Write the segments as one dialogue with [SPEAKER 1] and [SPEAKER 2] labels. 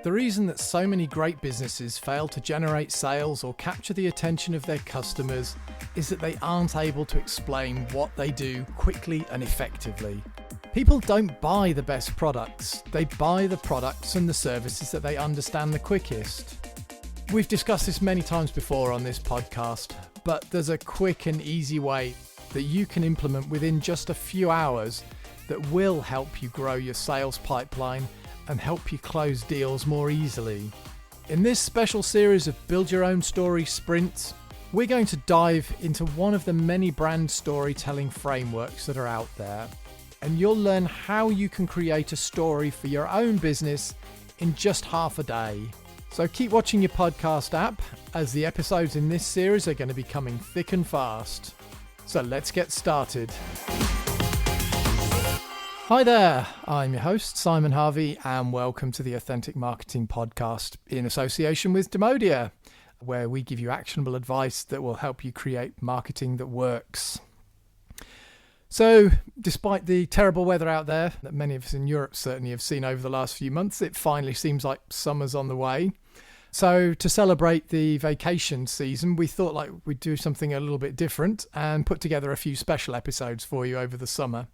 [SPEAKER 1] The reason that so many great businesses fail to generate sales or capture the attention of their customers is that they aren't able to explain what they do quickly and effectively. People don't buy the best products, they buy the products and the services that they understand the quickest. We've discussed this many times before on this podcast, but there's a quick and easy way that you can implement within just a few hours that will help you grow your sales pipeline and help you close deals more easily. In this special series of Build Your Own Story sprints, we're going to dive into one of the many brand storytelling frameworks that are out there, and you'll learn how you can create a story for your own business in just half a day. So keep watching your podcast app, as the episodes in this series are going to be coming thick and fast. So let's get started. Hi there, I'm your host, Simon Harvey, and welcome to the Authentic Marketing Podcast in association with Demodia, where we give you actionable advice that will help you create marketing that works. So, despite the terrible weather out there that many of us in Europe certainly have seen over the last few months, it finally seems like summer's on the way. So, to celebrate the vacation season, we thought like we'd do something a little bit different and put together a few special episodes for you over the summer.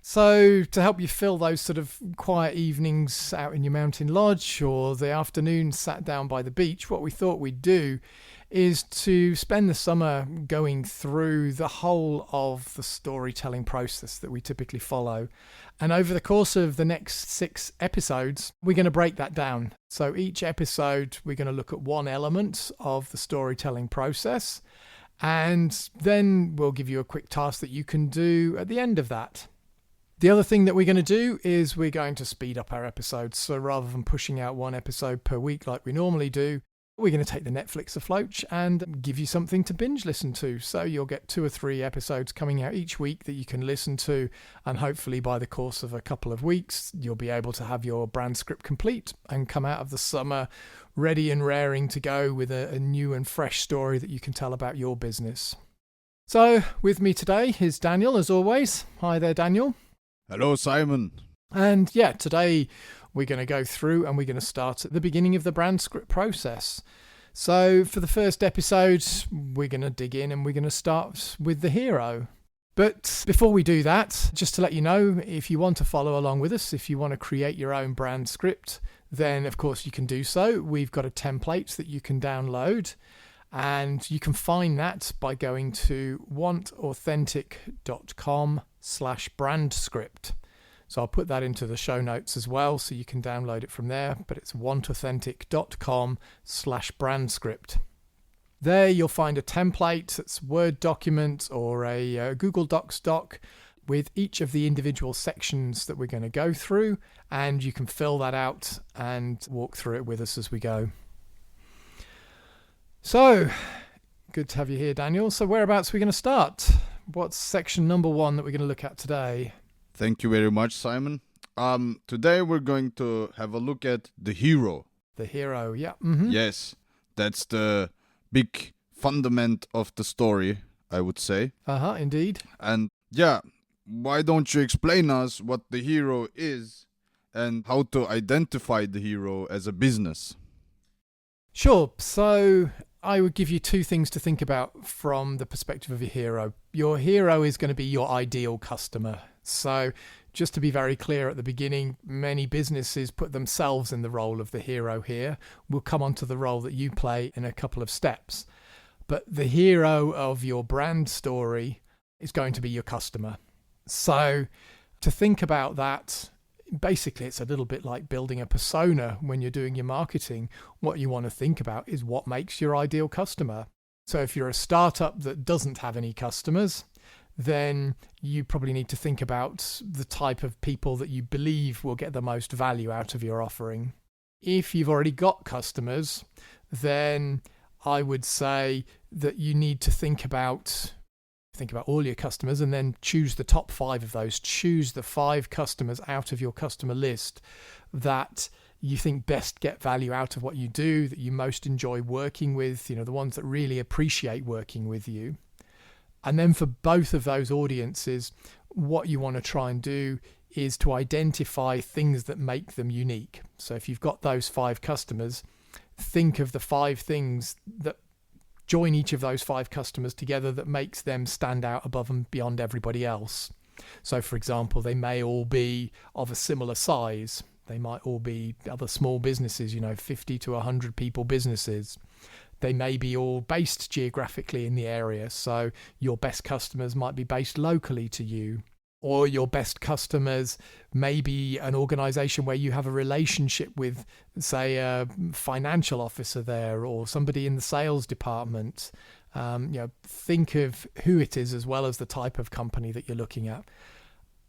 [SPEAKER 1] So to help you fill those sort of quiet evenings out in your mountain lodge or the afternoon sat down by the beach, what we thought we'd do is to spend the summer going through the whole of the storytelling process that we typically follow. And over the course of the next 6 episodes, we're going to break that down. So each episode, we're going to look at one element of the storytelling process, and then we'll give you a quick task that you can do at the end of that. The other thing that we're going to do is we're going to speed up our episodes. So rather than pushing out one episode per week like we normally do, we're going to take the Netflix approach and give you something to binge listen to. So you'll get 2 or 3 episodes coming out each week that you can listen to. And hopefully by the course of a couple of weeks, you'll be able to have your brand script complete and come out of the summer ready and raring to go with a new and fresh story that you can tell about your business. So with me today is Daniel, as always. Hi there, Daniel.
[SPEAKER 2] Hello, Simon.
[SPEAKER 1] And yeah, today we're going to go through and we're going to start at the beginning of the brand script process. So for the first episode, we're going to dig in and we're going to start with the hero. But before we do that, just to let you know, if you want to follow along with us, if you want to create your own brand script, then of course you can do so. We've got a template that you can download. And you can find that by going to wantauthentic.com/brandscript. So I'll put that into the show notes as well, so you can download it from there. But it's wantauthentic.com/brandscript. There you'll find a template that's a Word document or a Google Docs doc with each of the individual sections that we're going to go through. And you can fill that out and walk through it with us as we go. So, good to have you here, Daniel. So whereabouts are we going to start? What's section number 1 that we're going to look at today?
[SPEAKER 2] Thank you very much, Simon. Today we're going to have a look at the hero.
[SPEAKER 1] The hero, yeah. Mm-hmm.
[SPEAKER 2] Yes, that's the big fundament of the story, I would say.
[SPEAKER 1] Indeed.
[SPEAKER 2] And yeah, why don't you explain us what the hero is and how to identify the hero as a business?
[SPEAKER 1] Sure. So I would give you 2 things to think about from the perspective of your hero. Your hero is going to be your ideal customer. So just to be very clear at the beginning, many businesses put themselves in the role of the hero here. We'll come on to the role that you play in a couple of steps. But the hero of your brand story is going to be your customer. So to think about that, basically, it's a little bit like building a persona when you're doing your marketing. What you want to think about is what makes your ideal customer. So if you're a startup that doesn't have any customers, then you probably need to think about the type of people that you believe will get the most value out of your offering. If you've already got customers, then I would say that you need to think about all your customers and then choose the top 5 of those. Choose the 5 customers out of your customer list that you think best get value out of what you do, that you most enjoy working with, the ones that really appreciate working with you. And then for both of those audiences, what you want to try and do is to identify things that make them unique. So if you've got those 5 customers, think of the 5 things that join each of those 5 customers together that makes them stand out above and beyond everybody else. So for example, they may all be of a similar size. They might all be other small businesses, 50 to 100 people businesses. They may be all based geographically in the area. So your best customers might be based locally to you. Or your best customers may be an organization where you have a relationship with, say, a financial officer there or somebody in the sales department. Think of who it is as well as the type of company that you're looking at.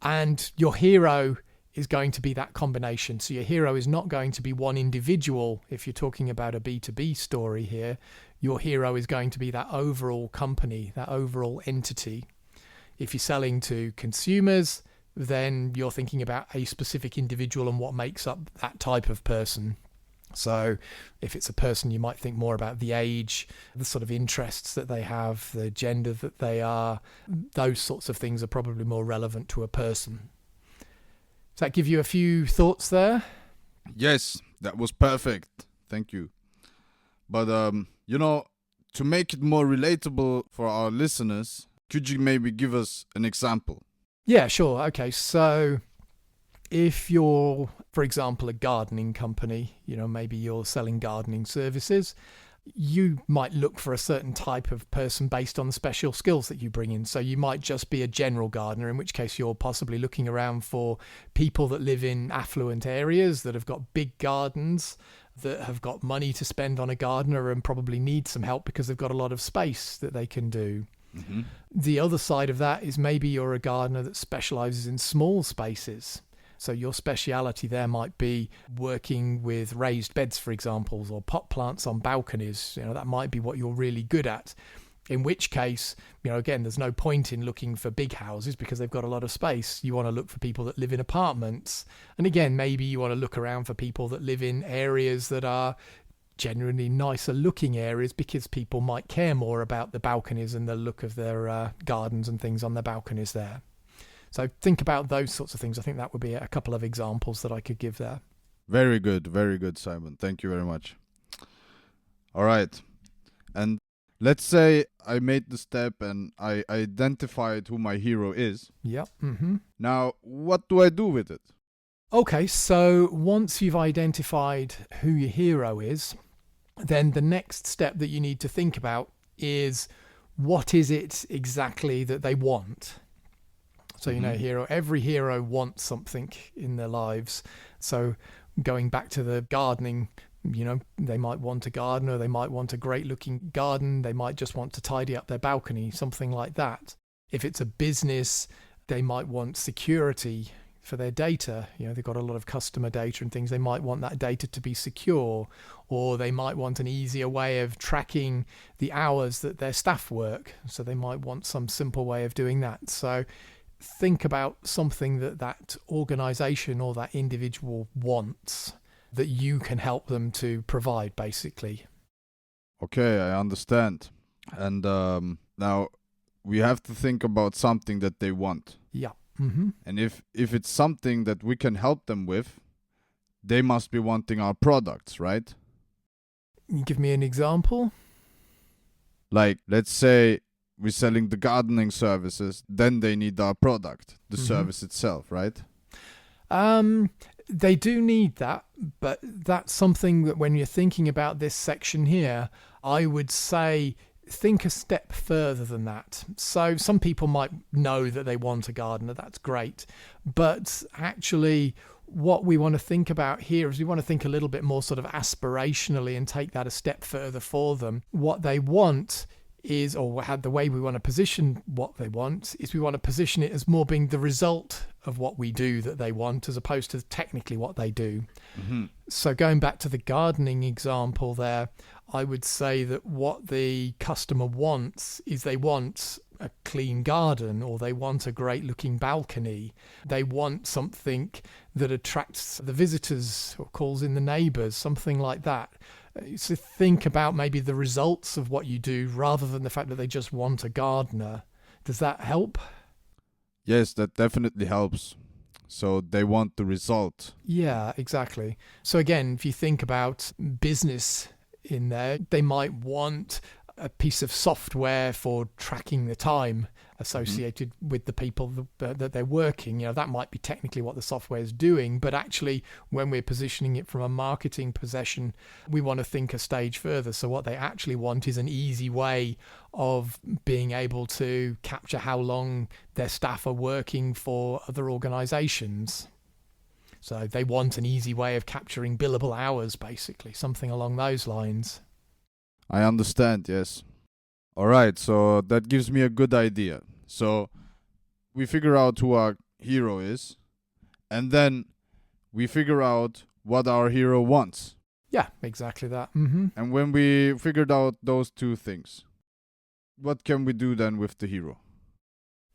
[SPEAKER 1] And your hero is going to be that combination. So your hero is not going to be one individual. If you're talking about a B2B story here, your hero is going to be that overall company, that overall entity. If you're selling to consumers, then you're thinking about a specific individual and what makes up that type of person. So if it's a person, you might think more about the age, the sort of interests that they have, the gender that they are. Those sorts of things are probably more relevant to a person. Does that give you a few thoughts there?
[SPEAKER 2] Yes, that was perfect. Thank you. But, to make it more relatable for our listeners, could you maybe give us an example?
[SPEAKER 1] Yeah, sure. Okay, so if you're, for example, a gardening company, maybe you're selling gardening services, you might look for a certain type of person based on the special skills that you bring in. So you might just be a general gardener, in which case you're possibly looking around for people that live in affluent areas that have got big gardens, that have got money to spend on a gardener and probably need some help because they've got a lot of space that they can do. Mm-hmm. The other side of that is maybe you're a gardener that specializes in small spaces. So your speciality there might be working with raised beds, for example, or pot plants on balconies. That might be what you're really good at. In which case, again, there's no point in looking for big houses because they've got a lot of space. You want to look for people that live in apartments. And again, maybe you want to look around for people that live in areas that are generally nicer looking areas because people might care more about the balconies and the look of their gardens and things on their balconies there. So think about those sorts of things. I think that would be a couple of examples that I could give there.
[SPEAKER 2] Very good, Simon. Thank you very much. All right. And let's say I made the step and I identified who my hero is.
[SPEAKER 1] Yeah. Mm-hmm.
[SPEAKER 2] Now, what do I do with it?
[SPEAKER 1] Okay, so once you've identified who your hero is, then the next step that you need to think about is what is it exactly that they want? So, every hero wants something in their lives. So going back to the gardening, they might want a gardener, they might want a great looking garden, they might just want to tidy up their balcony, something like that. If it's a business, they might want security for their data. They've got a lot of customer data and things. They might want that data to be secure, or they might want an easier way of tracking the hours that their staff work. So they might want some simple way of doing that. So think about something that organization or that individual wants that you can help them to provide, basically.
[SPEAKER 2] Okay, I understand. And now we have to think about something that they want.
[SPEAKER 1] Yeah. Mm-hmm.
[SPEAKER 2] And if it's something that we can help them with, they must be wanting our products, right?
[SPEAKER 1] Give me an example.
[SPEAKER 2] Like, let's say we're selling the gardening services, then they need our product, the service itself, right?
[SPEAKER 1] They do need that, but that's something that when you're thinking about this section here, I would say think a step further than that. So some people might know that they want a gardener, that's great. But actually, what we want to think about here is we want to think a little bit more sort of aspirationally and take that a step further for them. What they want is, or the way we want to position what they want is we want to position it as more being the result of what we do that they want as opposed to technically what they do. Mm-hmm. So going back to the gardening example there, I would say that what the customer wants is they want a clean garden, or they want a great looking balcony. They want something that attracts the visitors or calls in the neighbors, something like that. So think about maybe the results of what you do rather than the fact that they just want a gardener. Does that help?
[SPEAKER 2] Yes, that definitely helps. So they want the result.
[SPEAKER 1] Yeah, exactly. So again, if you think about business in there, they might want a piece of software for tracking the time associated with the people that they're working. That might be technically what the software is doing, but actually when we're positioning it from a marketing possession, we want to think a stage further. So what they actually want is an easy way of being able to capture how long their staff are working for other organizations. So they want an easy way of capturing billable hours, basically, something along those lines.
[SPEAKER 2] I understand, yes. All right, so that gives me a good idea. So we figure out who our hero is, and then we figure out what our hero wants.
[SPEAKER 1] Yeah, exactly that. Mm-hmm.
[SPEAKER 2] And when we figured out those two things, what can we do then with the hero?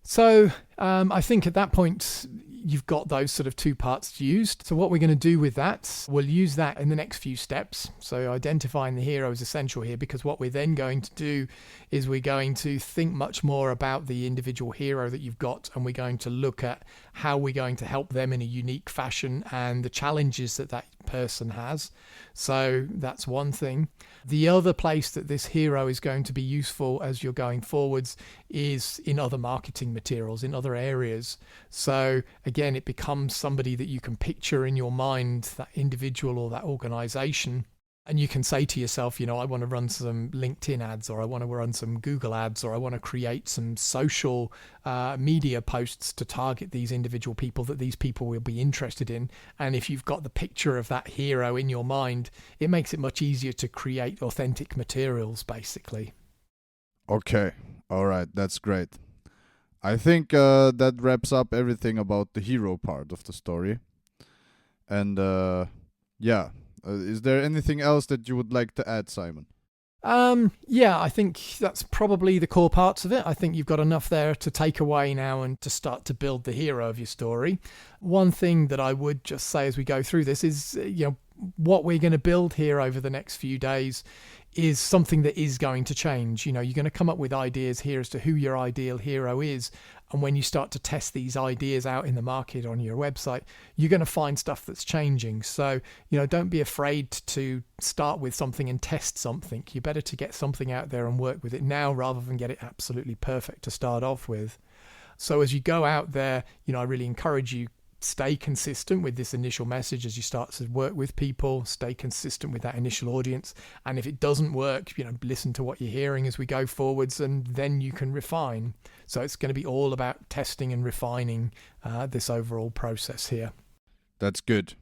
[SPEAKER 1] So I think at that point, you've got those sort of two parts used. So what we're going to do with that, we'll use that in the next few steps. So identifying the hero is essential here, because what we're then going to do is we're going to think much more about the individual hero that you've got, and we're going to look at how we're going to help them in a unique fashion and the challenges that that person has. So that's one thing. The other place that this hero is going to be useful as you're going forwards is in other marketing materials, in other areas. So again, it becomes somebody that you can picture in your mind, that individual or that organization. And you can say to yourself, I want to run some LinkedIn ads, or I want to run some Google ads, or I want to create some social media posts to target these individual people that these people will be interested in. And if you've got the picture of that hero in your mind, it makes it much easier to create authentic materials, basically.
[SPEAKER 2] Okay. All right. That's great. I think that wraps up everything about the hero part of the story. And yeah. Is there anything else that you would like to add, Simon?
[SPEAKER 1] Yeah, I think that's probably the core parts of it. I think you've got enough there to take away now and to start to build the hero of your story. One thing that I would just say as we go through this is, what we're going to build here over the next few days is something that is going to change. You're going to come up with ideas here as to who your ideal hero is. And when you start to test these ideas out in the market on your website, you're going to find stuff that's changing. So, don't be afraid to start with something and test something. You're better to get something out there and work with it now rather than get it absolutely perfect to start off with. So as you go out there, I really encourage you, stay consistent with this initial message as you start to work with people, stay consistent with that initial audience. And if it doesn't work, listen to what you're hearing as we go forwards, and then you can refine. So it's going to be all about testing and refining this overall process here.
[SPEAKER 2] That's good.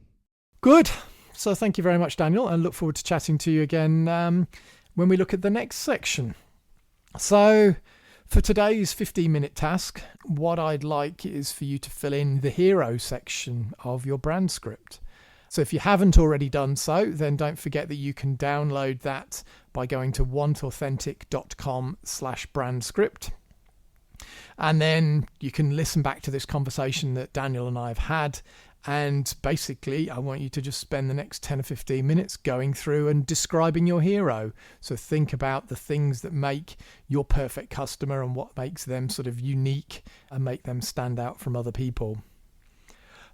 [SPEAKER 1] Good. So thank you very much, Daniel. I look forward to chatting to you again when we look at the next section. So for today's 15-minute task, what I'd like is for you to fill in the hero section of your brand script. So if you haven't already done so, then don't forget that you can download that by going to wantauthentic.com/brandscript. And then you can listen back to this conversation that Daniel and I have had. And basically, I want you to just spend the next 10 or 15 minutes going through and describing your hero. So think about the things that make your perfect customer and what makes them sort of unique and make them stand out from other people.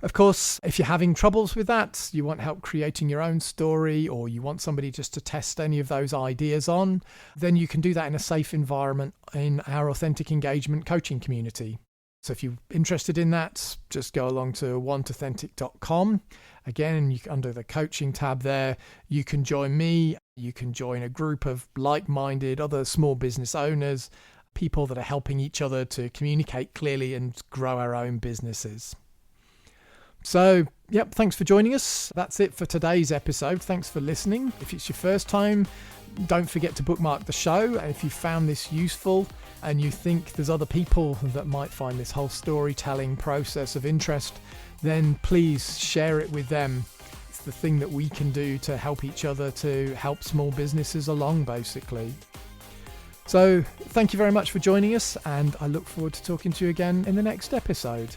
[SPEAKER 1] Of course, if you're having troubles with that, you want help creating your own story, or you want somebody just to test any of those ideas on, then you can do that in a safe environment in our Authentic Engagement coaching community. So if you're interested in that, just go along to wantauthentic.com. Again, under the coaching tab there, you can join me. You can join a group of like-minded other small business owners, people that are helping each other to communicate clearly and grow our own businesses. So, thanks for joining us. That's it for today's episode. Thanks for listening. If it's your first time, don't forget to bookmark the show. And if you found this useful and you think there's other people that might find this whole storytelling process of interest, then please share it with them. It's the thing that we can do to help each other, to help small businesses along, basically. So thank you very much for joining us, and I look forward to talking to you again in the next episode.